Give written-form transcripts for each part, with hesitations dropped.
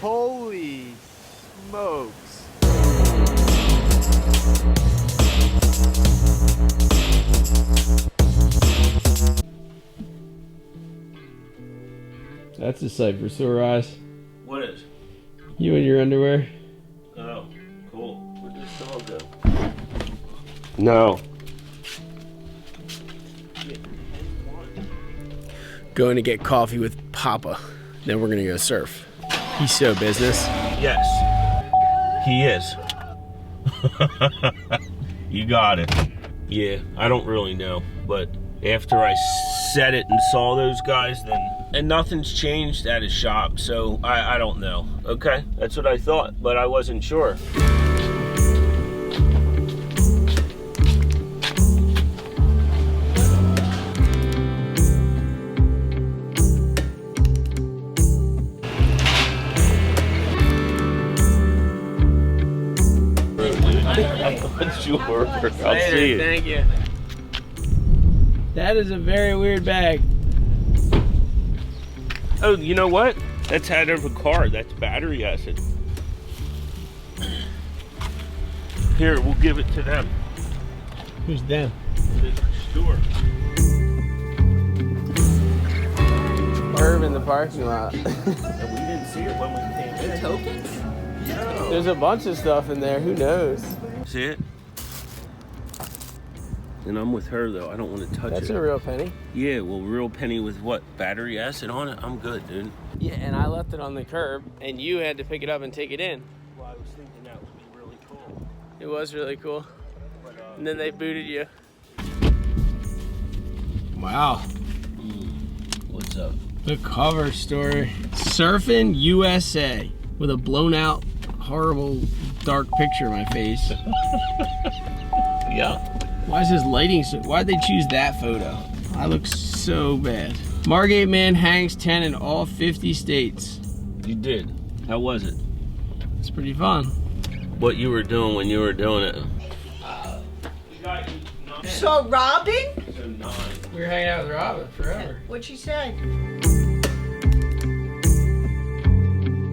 Holy smokes. That's a sight for sore eyes. What is? You in your underwear? Oh, cool. Where'd this dog go? No. Going to get coffee with Papa. Then we're gonna go surf. He's so business. Yes, he is. You got it. Yeah, I don't really know, but after I said it and saw those guys, then and nothing's changed at his shop, so I don't know. Okay, that's what I thought, but I wasn't sure. Sure, I'll see you. Thank you. That is a very weird bag. Oh, you know what? That's out of a car. That's battery acid. Here, we'll give it to them. Who's them? The store. Herb in the parking lot. And we didn't see it when we came in. Tokens? No. There's a bunch of stuff in there. Who knows? See it? And I'm with her though. I don't want to touch it. That's a real penny. Yeah, well, real penny with what? Battery acid on it? I'm good, dude. Yeah, and I left it on the curb, and you had to pick it up and take it in. Well, I was thinking that would be really cool. It was really cool. But, And then they booted you. Wow. What's up? The cover story. Surfing USA with a blown out, horrible, dark picture of my face. Yeah. Why is his lighting so... Why'd they choose that photo? I look so bad. Margate man hangs 10 in all 50 states. You did. How was it? It's pretty fun. What you were doing when you were doing it? So Robin? We were hanging out with Robin forever. What'd she say?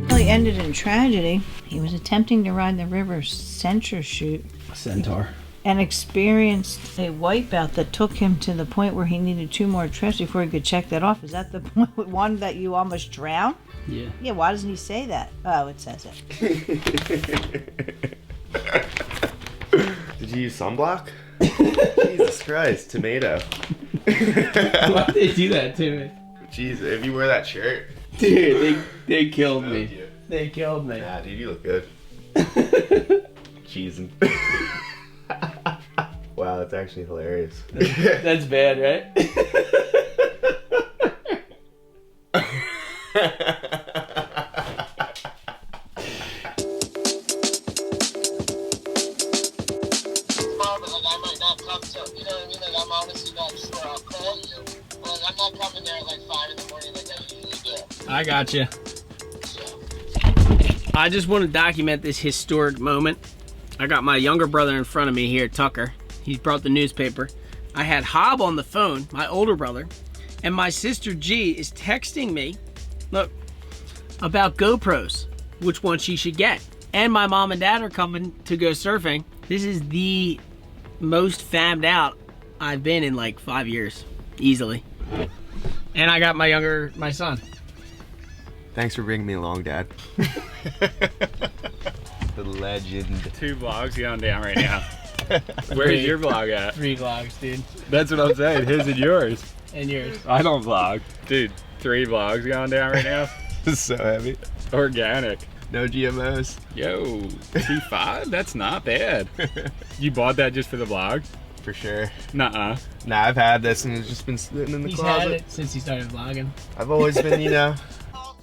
Well, he ended in tragedy. He was attempting to ride the river censure chute Centaur. and experienced a wipeout that took him to the point where he needed 2 more trips before he could check that off. Is that the one that you almost drowned? Yeah. Yeah, why doesn't he say that? Oh, it says it. Did you use sunblock? Jesus Christ, tomato. Why'd they do that to me? Jeez, if you wear that shirt. Dude, they killed me. They killed me. Yeah, dude, you look good. Cheesing. Wow, that's actually hilarious. That's bad, right? I might not come to, you know what I mean? Like, I'm honestly not sure I'll call you. But I'm not coming there at like 5 in the morning like I usually do. I got you. So. I just want to document this historic moment. I got my younger brother in front of me here, Tucker. He's brought the newspaper. I had Hob on the phone, my older brother, and my sister G is texting me, look, about GoPros, which one she should get. And my mom and dad are coming to go surfing. This is the most fammed out I've been in like 5 years, easily. And I got my son. Thanks for bringing me along, Dad. The legend. 2 vlogs going down right now. Where's your vlog at? 3 vlogs, dude. That's what I'm saying, his and yours. And yours. I don't vlog. Dude, 3 vlogs going down right now. So heavy. Organic. No GMOs. Yo, T5? That's not bad. You bought that just for the vlog? For sure. Nuh-uh. Nah, I've had this and it's just been sitting in the He's closet. had it since he started vlogging. I've always been, you know.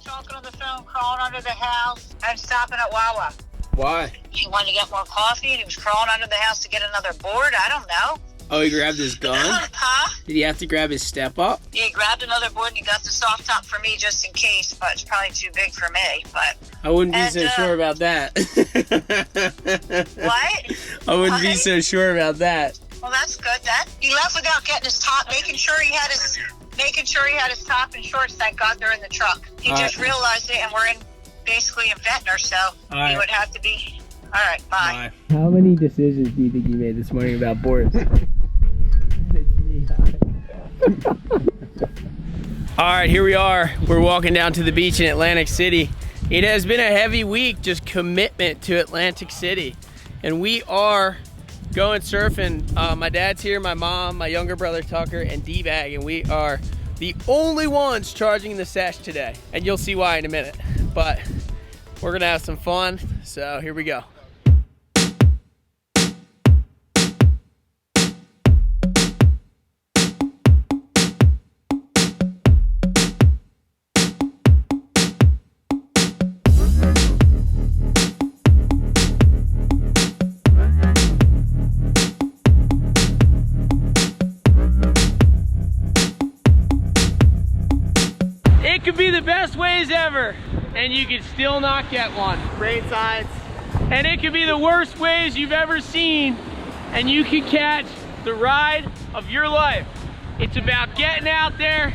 Talking on the phone, crawling under the house, and stopping at Wawa. Why? He wanted to get more coffee, and he was crawling under the house to get another board. I don't know. Oh, he grabbed his gun? Huh? Did he have to grab his step up? Yeah, he grabbed another board, and he got the soft top for me just in case, but it's probably too big for me. But I wouldn't be And, so sure about that. what? I wouldn't be What? so sure about that. Well, that's good. That he left without getting his top, making sure he had his top and shorts. Thank God they're in the truck. He All just right. realized it, and we're in basically a vintner, so right. he would have to be. All right, bye. How many decisions do you think you made this morning about boards? All right, here we are. We're walking down to the beach in Atlantic City. It has been a heavy week, just commitment to Atlantic City. And we are going surfing. My dad's here, my mom, my younger brother Tucker, and D-Bag, and we are the only ones charging the sesh today. And you'll see why in a minute. But we're gonna have some fun, so here we go. It could be the best waves ever, and you could still not get one. Rain sides. And it could be the worst waves you've ever seen, and you could catch the ride of your life. It's about getting out there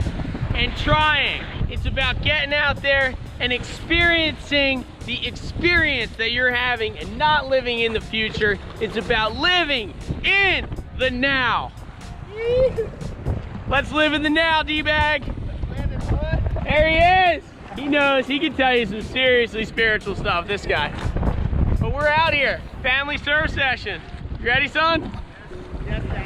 and trying. It's about getting out there and experiencing the experience that you're having and not living in the future. It's about living in the now. Let's live in the now, D-Bag. There he is. He knows. He can tell you some seriously spiritual stuff, this guy. But we're out here. Family surf session. You ready, son? Yes, Dad.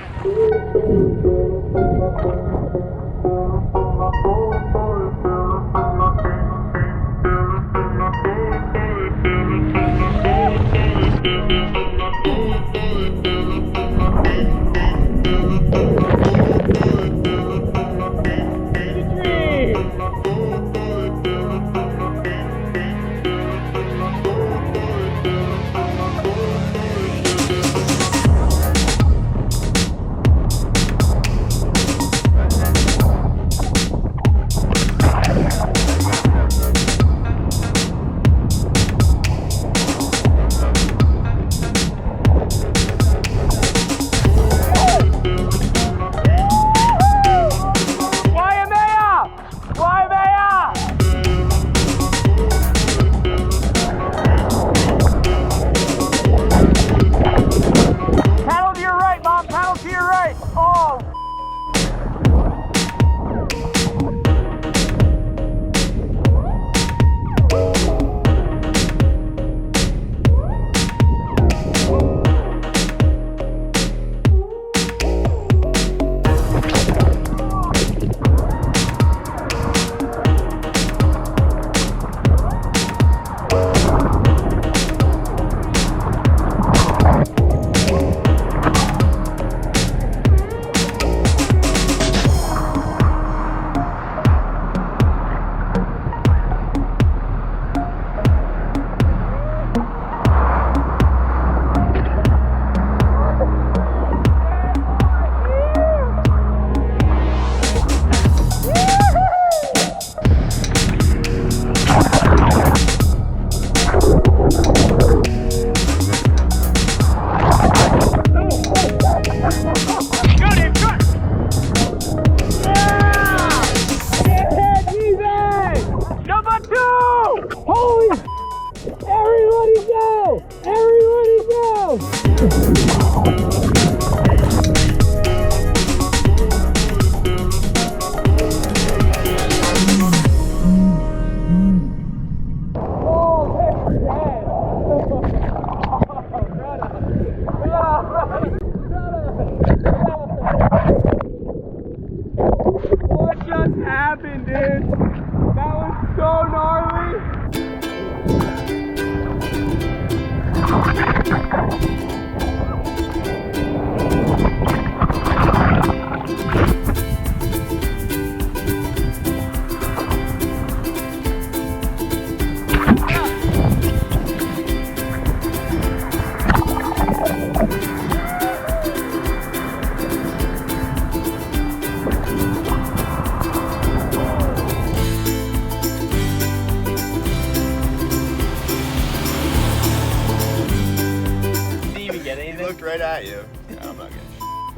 Right at you. Yeah, I'm not getting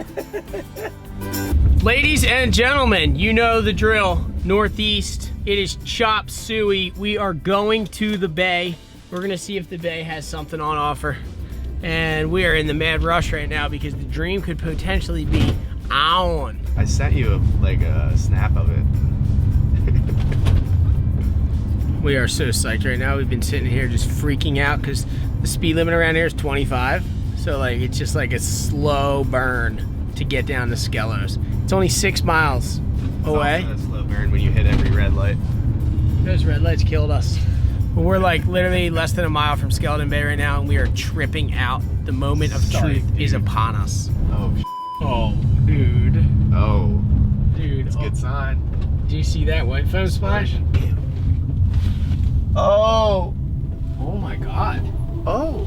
Ladies and gentlemen, you know the drill. Northeast, it is chop suey. We are going to the bay. We're gonna see if the bay has something on offer. And we are in the mad rush right now because the dream could potentially be on. I sent you like a snap of it. We are so psyched right now. We've been sitting here just freaking out because the speed limit around here is 25. So like it's just like a slow burn to get down to Skellos. It's only 6 miles away. It's also a slow burn when you hit every red light. Those red lights killed us. But we're like literally less than a mile from Skeleton Bay right now, and we are tripping out. The moment of truth is upon us. Oh, Oh, dude. oh, Dude. it's a good sign. Do you see that white foam splash? Oh, Oh my God. oh.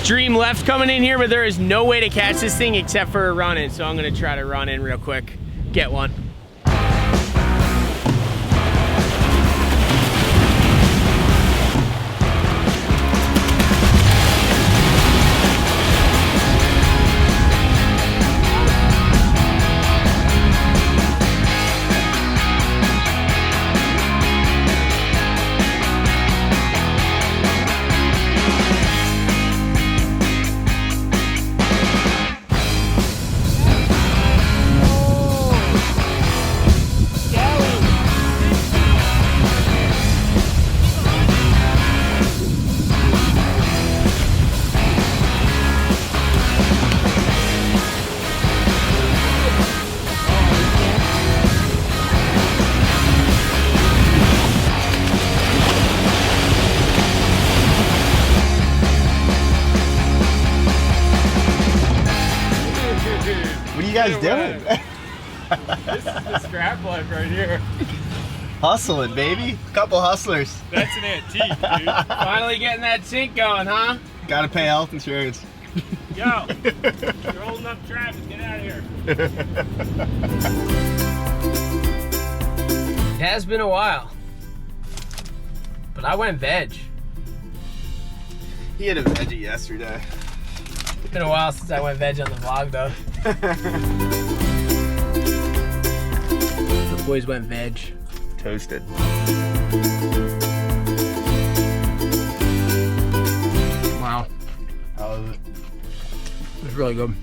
Dream left coming in here, but there is no way to catch this thing except for a run in. So I'm gonna try to run in real quick, get one. What are you guys doing? This is the scrap life right here. Hustling, baby. Couple hustlers. That's an antique, dude. Finally getting that sink going, huh? Gotta pay health insurance. Yo, you're holding up traffic, get out of here. It has been a while, but I went veg. He had a veggie yesterday. It's been a while since I went veg on the vlog though. The boys went veg. Toasted. Wow. How was it? It was really good.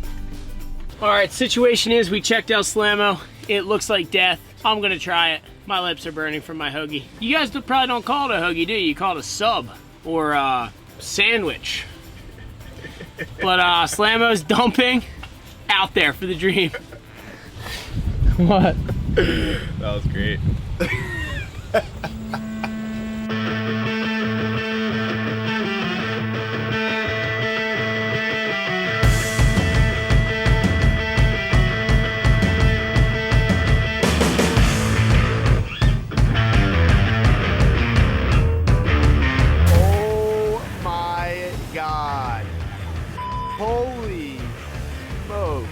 All right, situation is we checked out Slammo. It looks like death. I'm gonna try it. My lips are burning from my hoagie. You guys probably don't call it a hoagie, do you? You call it a sub or a sandwich. But Slammo's dumping out there for the dream. What? That was great. Oh my God. Holy smokes.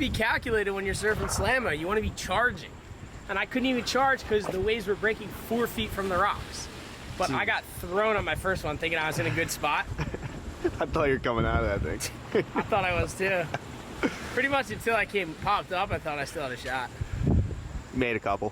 be calculated when you're surfing Slammo. You want to be charging. And I couldn't even charge because the waves were breaking 4 feet from the rocks. But I got thrown on my first one thinking I was in a good spot. I thought you were coming out of that thing. I thought I was too. Pretty much until I popped up, I thought I still had a shot. Made a couple.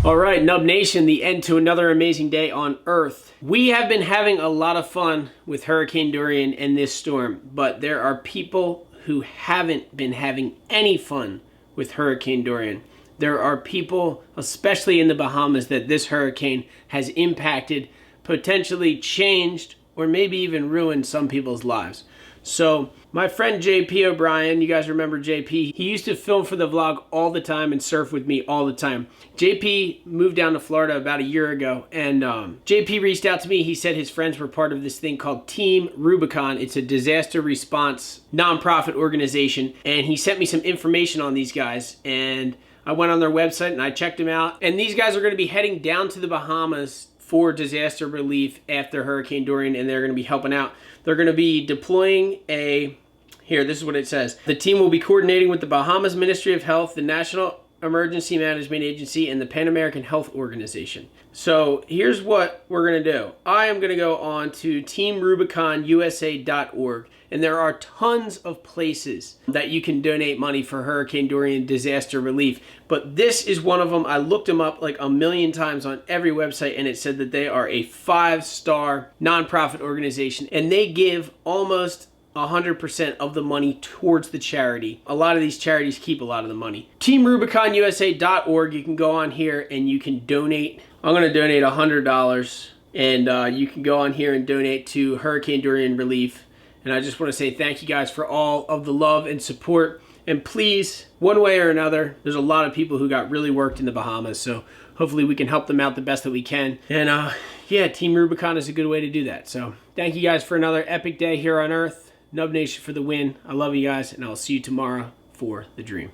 All right, Nub Nation, the end to another amazing day on Earth. We have been having a lot of fun with Hurricane Dorian and this storm, but there are people who haven't been having any fun with Hurricane Dorian. There are people, especially in the Bahamas, that this hurricane has impacted, potentially changed, or maybe even ruined some people's lives. So my friend JP O'Brien, you guys remember JP, he used to film for the vlog all the time and surf with me all the time. JP moved down to Florida about a year ago, and JP reached out to me. He said his friends were part of this thing called Team Rubicon. It's a disaster response nonprofit organization, and he sent me some information on these guys, and I went on their website and I checked them out. And these guys are going to be heading down to the Bahamas for disaster relief after Hurricane Dorian, and they're going to be helping out. They're going to be deploying here, this is what it says. The team will be coordinating with the Bahamas Ministry of Health, the National Emergency Management Agency, and the Pan American Health Organization. So here's what we're going to do. I am going to go on to teamrubiconusa.org, and there are tons of places that you can donate money for Hurricane Dorian disaster relief. But this is one of them. I looked them up like a million times on every website, and it said that they are a 5-star nonprofit organization, and they give almost 100% of the money towards the charity. A lot of these charities keep a lot of the money. TeamRubiconUSA.org, you can go on here and you can donate. I'm going to donate $100, and you can go on here and donate to Hurricane Dorian relief. And I just want to say thank you guys for all of the love and support. And please, one way or another, there's a lot of people who got really worked in the Bahamas, so hopefully we can help them out the best that we can. And yeah, Team Rubicon is a good way to do that. So thank you guys for another epic day here on Earth. Nub Nation for the win. I love you guys, and I'll see you tomorrow for the dream.